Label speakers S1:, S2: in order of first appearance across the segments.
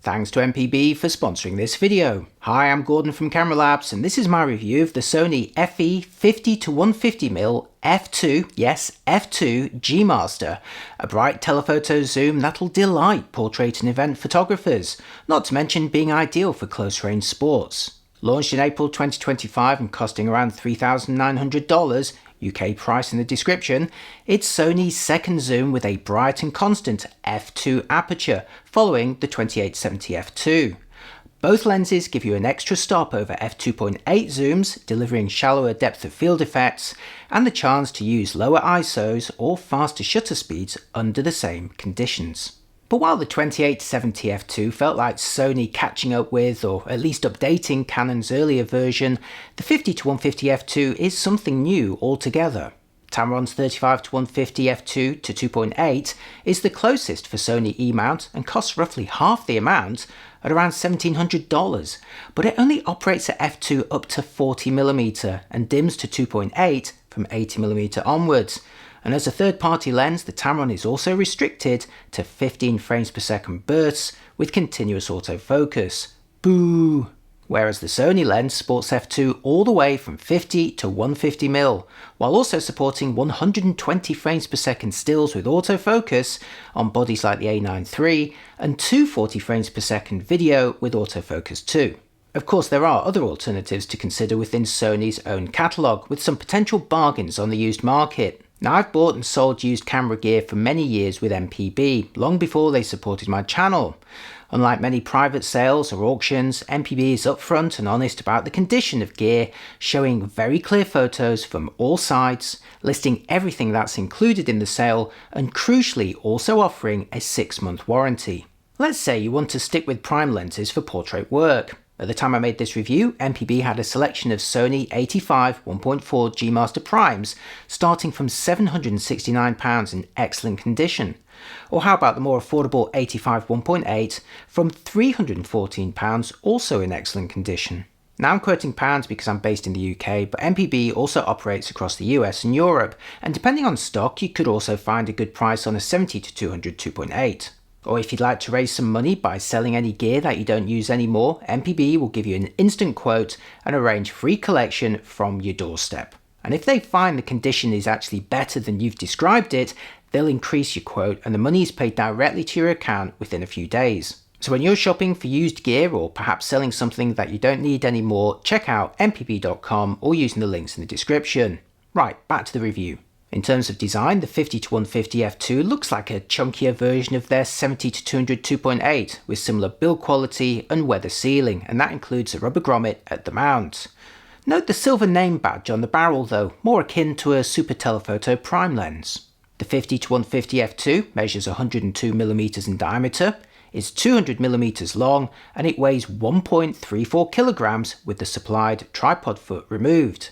S1: Thanks to MPB for sponsoring this video. Hi, I'm Gordon from Camera Labs, and this is my review of the Sony FE 50-150mm f2, yes, f2 G Master, a bright telephoto zoom that'll delight portrait and event photographers, not to mention being ideal for close-range sports. Launched in April 2025 and costing around $3,900, UK price in the description, it's Sony's second zoom with a bright and constant f2 aperture following the 2870 f2. Both lenses give you an extra stop over f2.8 zooms, delivering shallower depth of field effects and the chance to use lower ISOs or faster shutter speeds under the same conditions. But while the 2870 f2 felt like Sony catching up with, or at least updating, Canon's earlier version, the 50-150 f2 is something new altogether. Tamron's 35-150 f2 to 2.8 is the closest for Sony E-mount and costs roughly half the amount at around $1,700, but it only operates at f2 up to 40mm and dims to 2.8 from 80mm onwards. And as a third-party lens, the Tamron is also restricted to 15 frames per second bursts with continuous autofocus. Boo! Whereas the Sony lens sports f2 all the way from 50 to 150mm, while also supporting 120 frames per second stills with autofocus on bodies like the A9 III and 240 frames per second video with autofocus too. Of course, there are other alternatives to consider within Sony's own catalogue, with some potential bargains on the used market. Now, I've bought and sold used camera gear for many years with MPB, long before they supported my channel. Unlike many private sales or auctions, MPB is upfront and honest about the condition of gear, showing very clear photos from all sides, listing everything that's included in the sale, and crucially also offering a 6-month warranty. Let's say you want to stick with prime lenses for portrait work. At the time I made this review, MPB had a selection of Sony 85 1.4 G Master Primes starting from £769 in excellent condition. Or how about the more affordable 85 1.8 from £314, also in excellent condition. Now I'm quoting pounds because I'm based in the UK, but MPB also operates across the US and Europe, and depending on stock you could also find a good price on a 70-200 2.8. Or if you'd like to raise some money by selling any gear that you don't use anymore, MPB will give you an instant quote and arrange free collection from your doorstep. And if they find the condition is actually better than you've described it, they'll increase your quote and the money is paid directly to your account within a few days. So when you're shopping for used gear or perhaps selling something that you don't need anymore, check out mpb.com or using the links in the description. Right, back to the review. In terms of design, the 50-150 f2 looks like a chunkier version of their 70-200 2.8 with similar build quality and weather sealing, and that includes a rubber grommet at the mount. Note the silver name badge on the barrel though, more akin to a super telephoto prime lens. The 50-150 f2 measures 102mm in diameter, is 200mm long, and it weighs 1.34 kilograms with the supplied tripod foot removed.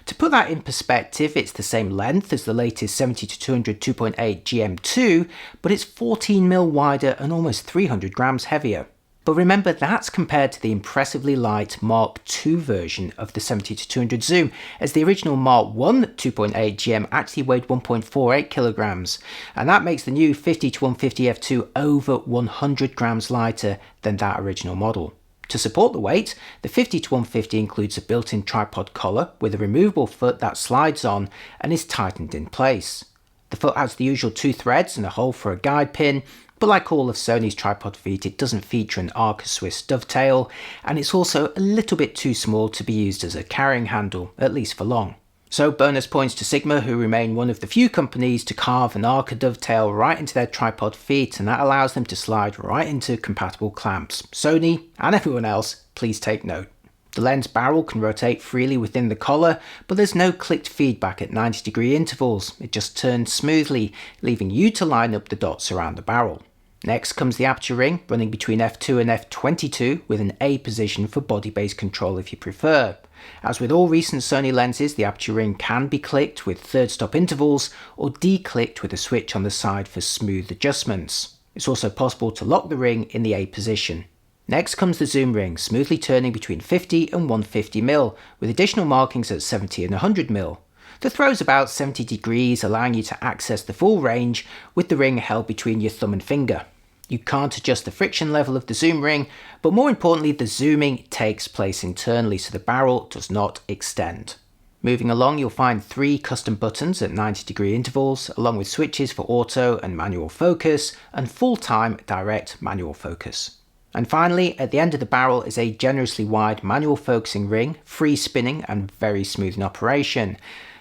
S1: To put that in perspective, it's the same length as the latest 70-200 2.8 GM2, but it's 14mm wider and almost 300 grams heavier. But remember, that's compared to the impressively light Mark II version of the 70-200 zoom, as the original Mark I 2.8 GM actually weighed 1.48 kilograms, and that makes the new 50-150 f2 over 100 grams lighter than that original model. To support the weight, the 50-150 includes a built-in tripod collar with a removable foot that slides on and is tightened in place. The foot has the usual 2 threads and a hole for a guide pin, but like all of Sony's tripod feet, it doesn't feature an arc or Swiss dovetail, and it's also a little bit too small to be used as a carrying handle, at least for long. So bonus points to Sigma, who remain one of the few companies to carve an arc or dovetail right into their tripod feet, and that allows them to slide right into compatible clamps. Sony, and everyone else, please take note. The lens barrel can rotate freely within the collar, but there's no clicked feedback at 90-degree intervals. It just turns smoothly, leaving you to line up the dots around the barrel. Next comes the aperture ring, running between f2 and f22 with an A position for body-based control if you prefer. As with all recent Sony lenses, the aperture ring can be clicked with third stop intervals or declicked with a switch on the side for smooth adjustments. It's also possible to lock the ring in the A position. Next comes the zoom ring, smoothly turning between 50 and 150mm, with additional markings at 70 and 100mm. The throw's about 70 degrees, allowing you to access the full range with the ring held between your thumb and finger. You can't adjust the friction level of the zoom ring, but more importantly, the zooming takes place internally so the barrel does not extend. Moving along, you'll find 3 custom buttons at 90-degree intervals, along with switches for auto and manual focus, and full-time direct manual focus. And finally, at the end of the barrel is a generously wide manual focusing ring, free spinning and very smooth in operation.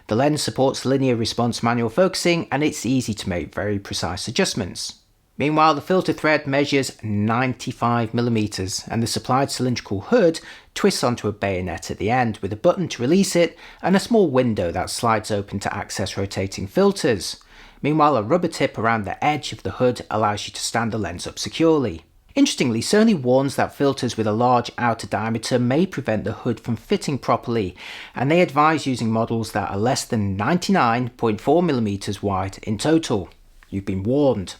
S1: The lens supports linear response manual focusing, and it's easy to make very precise adjustments. Meanwhile, the filter thread measures 95mm and the supplied cylindrical hood twists onto a bayonet at the end with a button to release it and a small window that slides open to access rotating filters. Meanwhile, a rubber tip around the edge of the hood allows you to stand the lens up securely. Interestingly, Sony warns that filters with a large outer diameter may prevent the hood from fitting properly, and they advise using models that are less than 99.4mm wide in total. You've been warned.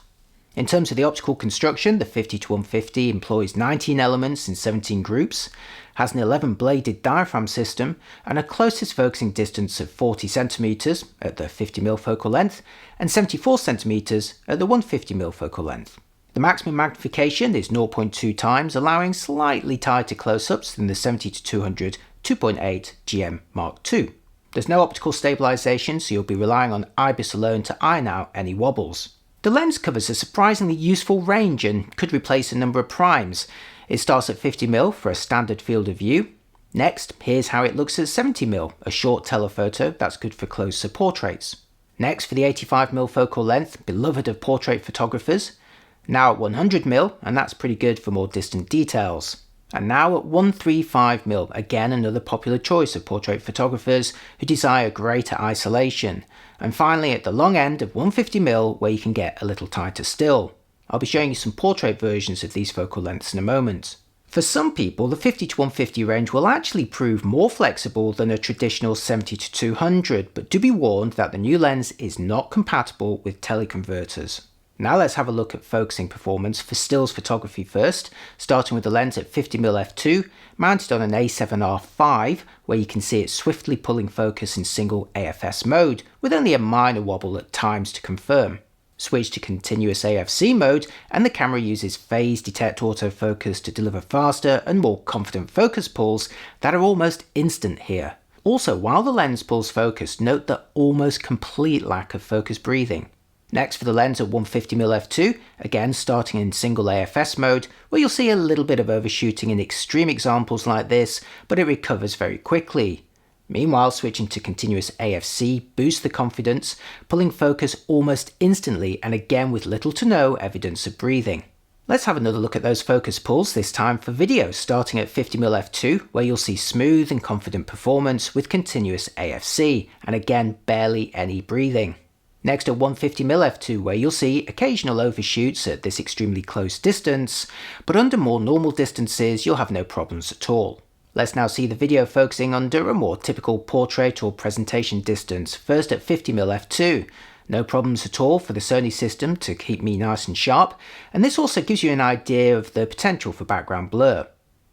S1: In terms of the optical construction, the 50-150 employs 19 elements in 17 groups, has an 11-bladed diaphragm system, and a closest focusing distance of 40cm at the 50mm focal length, and 74cm at the 150mm focal length. The maximum magnification is 0.2 times, allowing slightly tighter close-ups than the 70-200 2.8 GM Mark II. There's no optical stabilization, so you'll be relying on IBIS alone to iron out any wobbles. The lens covers a surprisingly useful range and could replace a number of primes. It starts at 50mm for a standard field of view. Next, here's how it looks at 70mm, a short telephoto that's good for close-up portraits. Next, for the 85mm focal length, beloved of portrait photographers. Now at 100mm, and that's pretty good for more distant details. And now at 135mm, again another popular choice of portrait photographers who desire greater isolation. And finally at the long end of 150mm, where you can get a little tighter still. I'll be showing you some portrait versions of these focal lengths in a moment. For some people, the 50-150 range will actually prove more flexible than a traditional 70-200, but do be warned that the new lens is not compatible with teleconverters. Now let's have a look at focusing performance for stills photography first, starting with the lens at 50mm f2, mounted on an A7R5, where you can see it swiftly pulling focus in single AFS mode, with only a minor wobble at times to confirm. Switch to continuous AFC mode, and the camera uses phase detect autofocus to deliver faster and more confident focus pulls that are almost instant here. Also, while the lens pulls focus, note the almost complete lack of focus breathing. Next, for the lens at 150mm f2, again starting in single AFS mode, where you'll see a little bit of overshooting in extreme examples like this, but it recovers very quickly. Meanwhile, switching to continuous AFC boosts the confidence, pulling focus almost instantly and again with little to no evidence of breathing. Let's have another look at those focus pulls, this time for video, starting at 50mm f2, where you'll see smooth and confident performance with continuous AFC, and again barely any breathing. Next at 150mm f2, where you'll see occasional overshoots at this extremely close distance, but under more normal distances you'll have no problems at all. Let's now see the video focusing under a more typical portrait or presentation distance, first at 50mm f2. No problems at all for the Sony system to keep me nice and sharp, and this also gives you an idea of the potential for background blur.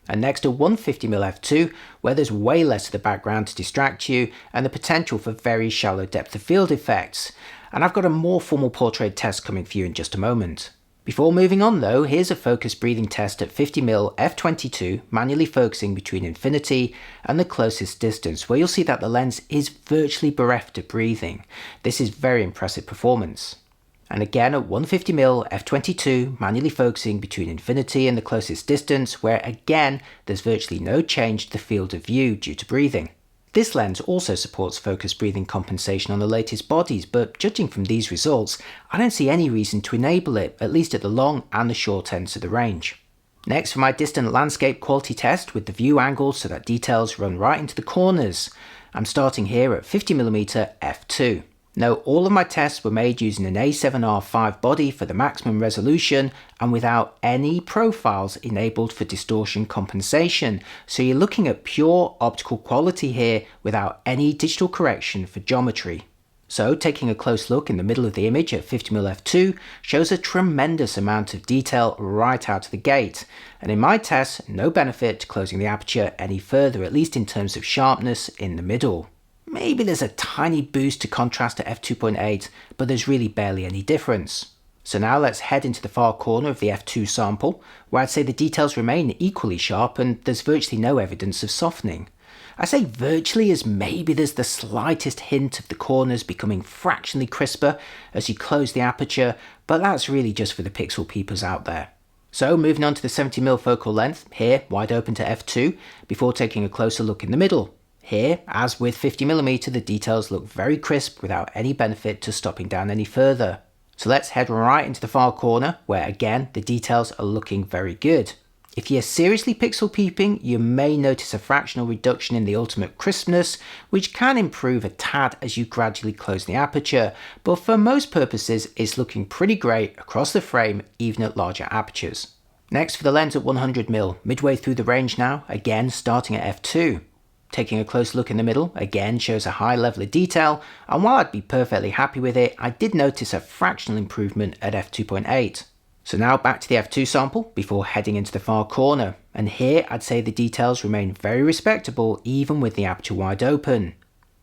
S1: And next to 150mm f2, where there's way less of the background to distract you and the potential for very shallow depth of field effects. And I've got a more formal portrait test coming for you in just a moment. Before moving on though, here's a focus breathing test at 50mm f22, manually focusing between infinity and the closest distance, where you'll see that the lens is virtually bereft of breathing. This is very impressive performance. And again at 150mm f22, manually focusing between infinity and the closest distance, where again there's virtually no change to the field of view due to breathing. This lens also supports focus breathing compensation on the latest bodies, but judging from these results, I don't see any reason to enable it, at least at the long and the short ends of the range. Next, for my distant landscape quality test with the view angle so that details run right into the corners. I'm starting here at 50mm f2. Now, all of my tests were made using an A7R5 body for the maximum resolution and without any profiles enabled for distortion compensation, so you're looking at pure optical quality here without any digital correction for geometry. So, taking a close look in the middle of the image at 50mm f2 shows a tremendous amount of detail right out of the gate, and in my tests, no benefit to closing the aperture any further, at least in terms of sharpness in the middle. Maybe there's a tiny boost to contrast at f2.8, but there's really barely any difference. So now let's head into the far corner of the f2 sample, where I'd say the details remain equally sharp and there's virtually no evidence of softening. I say virtually as maybe there's the slightest hint of the corners becoming fractionally crisper as you close the aperture, but that's really just for the pixel peepers out there. So moving on to the 70mm focal length, here wide open to f2, before taking a closer look in the middle. Here, as with 50mm, the details look very crisp without any benefit to stopping down any further. So let's head right into the far corner, where again the details are looking very good. If you're seriously pixel peeping, you may notice a fractional reduction in the ultimate crispness, which can improve a tad as you gradually close the aperture, but for most purposes it's looking pretty great across the frame even at larger apertures. Next for the lens at 100mm, midway through the range now, again starting at f2. Taking a close look in the middle, again shows a high level of detail, and while I'd be perfectly happy with it, I did notice a fractional improvement at f2.8. So now back to the f2 sample before heading into the far corner, and here I'd say the details remain very respectable even with the aperture wide open.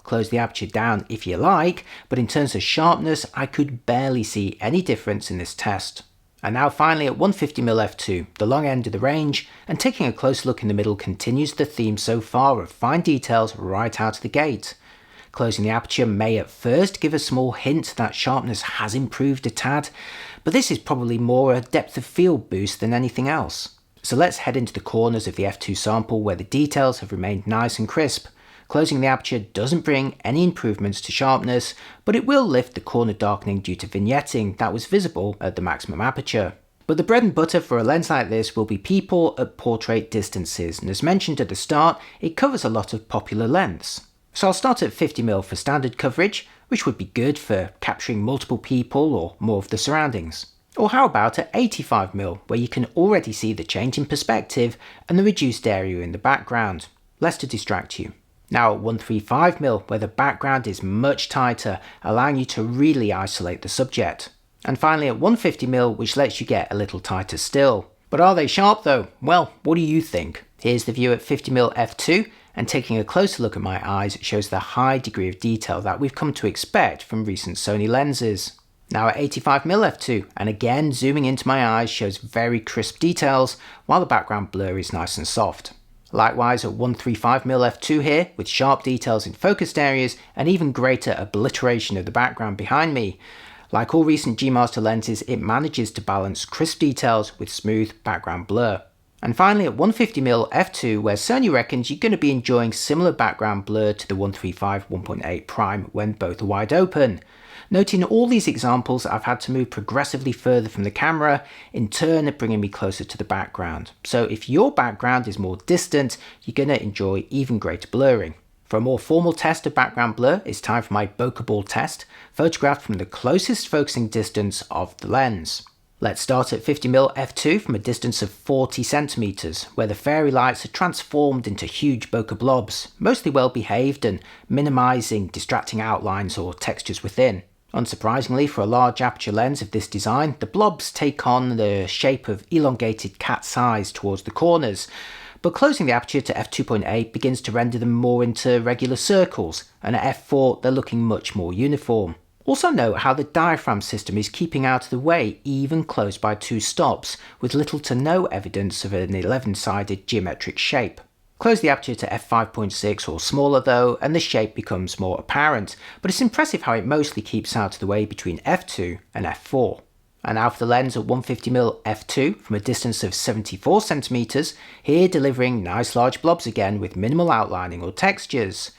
S1: Close the aperture down if you like, but in terms of sharpness I could barely see any difference in this test. And now finally at 150mm f2, the long end of the range, and taking a close look in the middle continues the theme so far of fine details right out of the gate. Closing the aperture may at first give a small hint that sharpness has improved a tad, but this is probably more a depth of field boost than anything else. So let's head into the corners of the f2 sample where the details have remained nice and crisp. Closing the aperture doesn't bring any improvements to sharpness, but it will lift the corner darkening due to vignetting that was visible at the maximum aperture. But the bread and butter for a lens like this will be people at portrait distances, and as mentioned at the start, it covers a lot of popular lengths. So I'll start at 50mm for standard coverage, which would be good for capturing multiple people or more of the surroundings. Or how about at 85mm, where you can already see the change in perspective and the reduced area in the background, less to distract you. Now at 135mm, where the background is much tighter, allowing you to really isolate the subject. And finally at 150mm, which lets you get a little tighter still. But are they sharp though? Well, what do you think? Here's the view at 50mm f2, and taking a closer look at my eyes shows the high degree of detail that we've come to expect from recent Sony lenses. Now at 85mm f2, and again zooming into my eyes shows very crisp details, while the background blur is nice and soft. Likewise at 135mm f2 here, with sharp details in focused areas and even greater obliteration of the background behind me. Like all recent G Master lenses, it manages to balance crisp details with smooth background blur. And finally at 150mm f2, where Sony reckons you're going to be enjoying similar background blur to the 135 1.8 prime when both are wide open. Noting all these examples, I've had to move progressively further from the camera, in turn bringing me closer to the background. So if your background is more distant, you're going to enjoy even greater blurring. For a more formal test of background blur, it's time for my bokeh ball test, photographed from the closest focusing distance of the lens. Let's start at 50mm f2 from a distance of 40cm, where the fairy lights are transformed into huge bokeh blobs, mostly well behaved and minimising distracting outlines or textures within. Unsurprisingly, for a large aperture lens of this design, the blobs take on the shape of elongated cat's eyes towards the corners, but closing the aperture to f2.8 begins to render them more into regular circles, and at f4 they're looking much more uniform. Also note how the diaphragm system is keeping out of the way even close by two stops, with little to no evidence of an 11-sided geometric shape. Close the aperture to f5.6 or smaller though, and the shape becomes more apparent, but it's impressive how it mostly keeps out of the way between f2 and f4. And now for the lens at 150mm f2 from a distance of 74cm, here delivering nice large blobs again with minimal outlining or textures.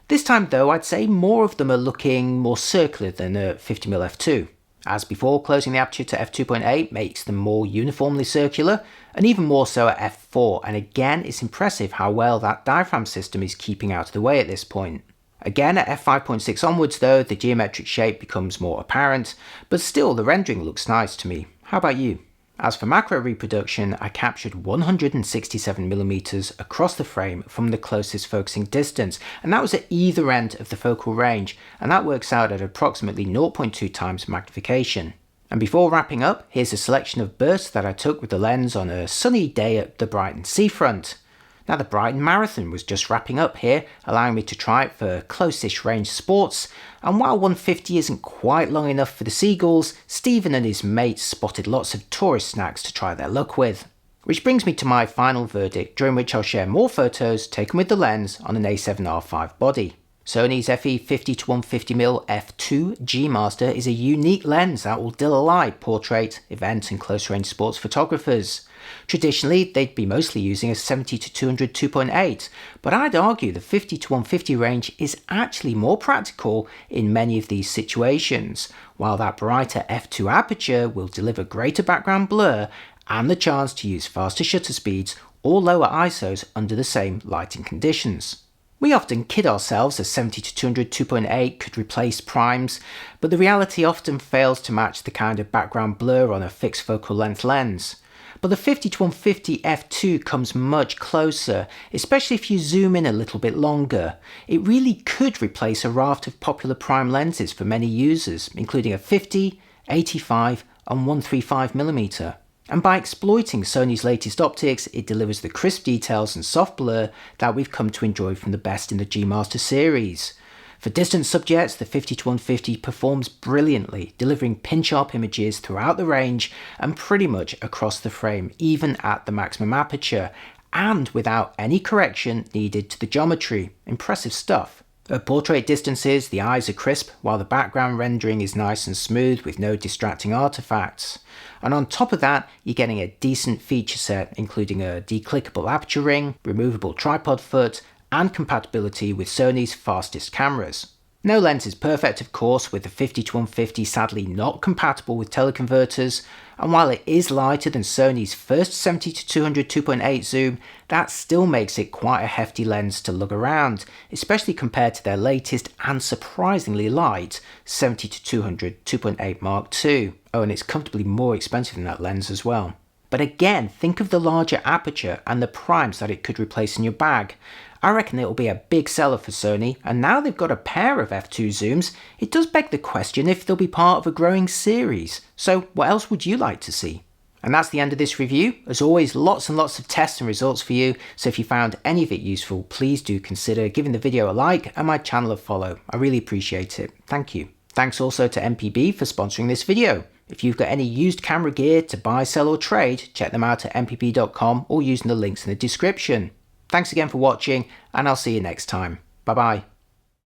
S1: This time though, I'd say more of them are looking more circular than at 50mm f2. As before, closing the aperture to f2.8 makes them more uniformly circular, and even more so at f4, and again it's impressive how well that diaphragm system is keeping out of the way at this point. Again at f5.6 onwards though, the geometric shape becomes more apparent, but still the rendering looks nice to me. How about you? As for macro reproduction, I captured 167mm across the frame from the closest focusing distance, and that was at either end of the focal range, and that works out at approximately 0.2 times magnification. And before wrapping up, here's a selection of bursts that I took with the lens on a sunny day at the Brighton seafront. Now the Brighton Marathon was just wrapping up here, allowing me to try it for close-ish range sports, and while 150 isn't quite long enough for the seagulls, Stephen and his mates spotted lots of tourist snacks to try their luck with. Which brings me to my final verdict, during which I'll share more photos taken with the lens on an A7R5 body. Sony's FE 50-150mm f2 G Master is a unique lens that will delight portrait, event and close-range sports photographers. Traditionally, they'd be mostly using a 70-200 2.8, but I'd argue the 50-150 range is actually more practical in many of these situations, while that brighter f2 aperture will deliver greater background blur and the chance to use faster shutter speeds or lower ISOs under the same lighting conditions. We often kid ourselves that 70-200 2.8 could replace primes, but the reality often fails to match the kind of background blur on a fixed focal length lens. But the 50-150 f2 comes much closer, especially if you zoom in a little bit longer. It really could replace a raft of popular prime lenses for many users, including a 50, 85 and 135mm. And by exploiting Sony's latest optics, it delivers the crisp details and soft blur that we've come to enjoy from the best in the G Master series. For distant subjects, the 50-150 performs brilliantly, delivering pin-sharp images throughout the range and pretty much across the frame, even at the maximum aperture, and without any correction needed to the geometry. Impressive stuff. At portrait distances, the eyes are crisp, while the background rendering is nice and smooth with no distracting artifacts. And on top of that, you're getting a decent feature set, including a declickable aperture ring, removable tripod foot, and compatibility with Sony's fastest cameras. No lens is perfect, of course, with the 50-150 sadly not compatible with teleconverters, and while it is lighter than Sony's first 70-200 2.8 zoom, that still makes it quite a hefty lens to lug around, especially compared to their latest and surprisingly light 70-200 2.8 Mark II. Oh, and it's comfortably more expensive than that lens as well. But again, think of the larger aperture and the primes that it could replace in your bag. I reckon it'll be a big seller for Sony, and now they've got a pair of f2 zooms, it does beg the question if they'll be part of a growing series. So what else would you like to see? And that's the end of this review. As always, lots and lots of tests and results for you, so if you found any of it useful, please do consider giving the video a like and my channel a follow. I really appreciate it. Thank you. Thanks also to MPB for sponsoring this video. If you've got any used camera gear to buy, sell or trade, check them out at mpb.com or using the links in the description. Thanks again for watching, and I'll see you next time. Bye bye.